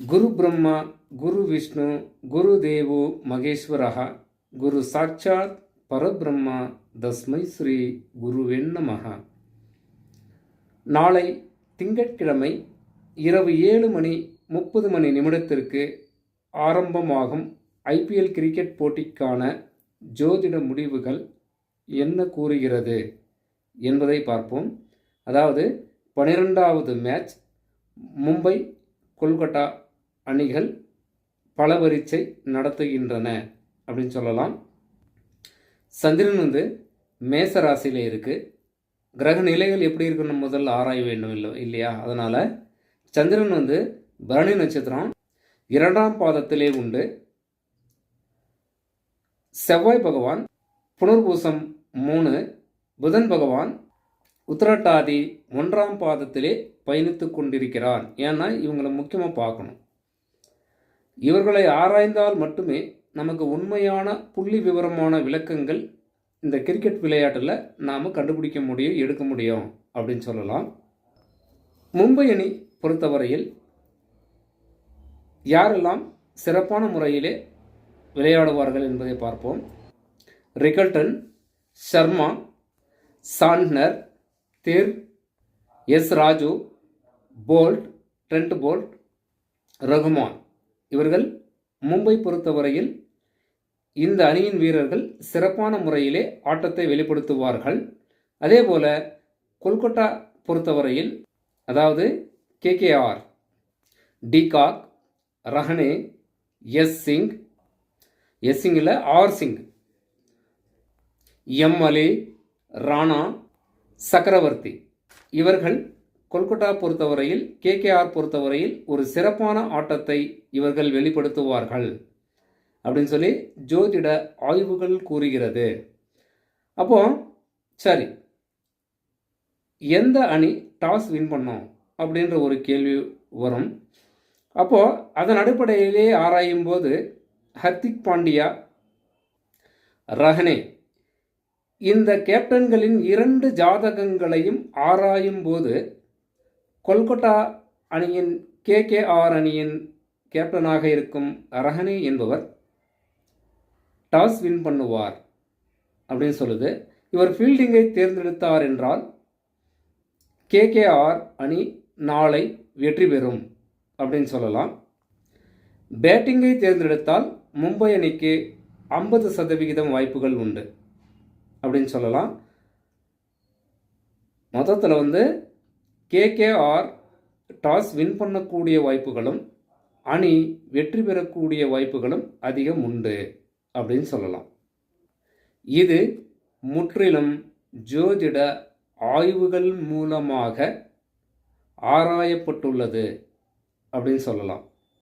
குரு பிரம்மா குரு விஷ்ணு குரு தேவோ மகேஸ்வரஹ குரு சாட்சாத் பரபிரம்மா தஸ்மை ஸ்ரீ குருவே நமஹ. நாளை திங்கட்கிழமை இரவு 7:30 ஆரம்பமாகும் ஐபிஎல் கிரிக்கெட் போட்டிக்கான ஜோதிட முடிவுகள் என்ன கூறுகிறது என்பதை பார்ப்போம். அதாவது 12வது மேட்ச் மும்பை கொல்கட்டா அணிகள் பலவரிச்சை நடத்துகின்றன அப்படின்னு சொல்லலாம். சந்திரன் மேச ராசியில் இருக்குது. கிரக நிலைகள் எப்படி இருக்குன்னு முதல்ல ஆராய வேண்டும் இல்லையா? அதனால் சந்திரன் பரணி நட்சத்திரம் 2ஆம் பாதத்திலே உண்டு. செவ்வாய் பகவான் புனர்பூசம் 3, புதன் பகவான் உத்திரட்டாதி 1ஆம் பாதத்திலே பயணித்து கொண்டிருக்கிறார். ஏன்னா இவங்களை முக்கியமாக பார்க்கணும். இவர்களை ஆராய்ந்தால் மட்டுமே நமக்கு உண்மையான புள்ளி விவரமான விளக்கங்கள் இந்த கிரிக்கெட் விளையாட்டில் நாம் கண்டுபிடிக்க முடியும், எடுக்க முடியும் அப்படின்னு சொல்லலாம். மும்பை அணி பொறுத்தவரையில் யாரெல்லாம் சிறப்பான முறையிலே விளையாடுவார்கள் என்பதை பார்ப்போம். Rickelton, Sharma, Santner, Dhir, S Raju, Boult, Trent Boult, Rahman இவர்கள் மும்பை பொறுத்தவரையில் இந்த அணியின் வீரர்கள் சிறப்பான முறையிலே ஆட்டத்தை வெளிப்படுத்துவார்கள். அதே போல கொல்கட்டா பொறுத்தவரையில் அதாவது கேகேஆர், டிகாக், ரஹனே, எஸ் சிங்கில் R Singh, M Ali, Rana, Chakravarthy இவர்கள் கொல்கட்டா பொறுத்தவரையில் கேகேஆர் பொறுத்தவரையில் ஒரு சிறப்பான ஆட்டத்தை இவர்கள் வெளிப்படுத்துவார்கள் அப்படின்னு சொல்லி ஜோதிட ஆய்வுகள் கூறுகிறது. அப்போ சரி, எந்த அணி டாஸ் வின் பண்ணோம் அப்படின்ற ஒரு கேள்வி வரும். அப்போது அதன் அடிப்படையிலே ஆராயும் போது ஹர்திக் பாண்டியா, ரஹனே இந்த கேப்டன்களின் 2 ஜாதகங்களையும் ஆராயும் போது கொல்கட்டா அணியின் கேகேஆர் அணியின் கேப்டனாக இருக்கும் ரஹனே என்பவர் டாஸ் வின் பண்ணுவார் அப்படின்னு சொல்லுது. இவர் ஃபீல்டிங்கை தேர்ந்தெடுத்தார் என்றால் கேகேஆர் அணி நாளை வெற்றி பெறும் அப்படின்னு சொல்லலாம். பேட்டிங்கை தேர்ந்தெடுத்தால் மும்பை அணிக்கு 50% வாய்ப்புகள் உண்டு அப்படின்னு சொல்லலாம். மொத்தத்தில் கேகேஆர் டாஸ் வின் பண்ணக்கூடிய வாய்ப்புகளும் அணி வெற்றி பெறக்கூடிய வாய்ப்புகளும் அதிகம் உண்டு அப்படின்னு சொல்லலாம். இது முற்றிலும் ஜோதிட ஆய்வுகள் மூலமாக ஆராயப்பட்டுள்ளது அப்படின்னு சொல்லலாம்.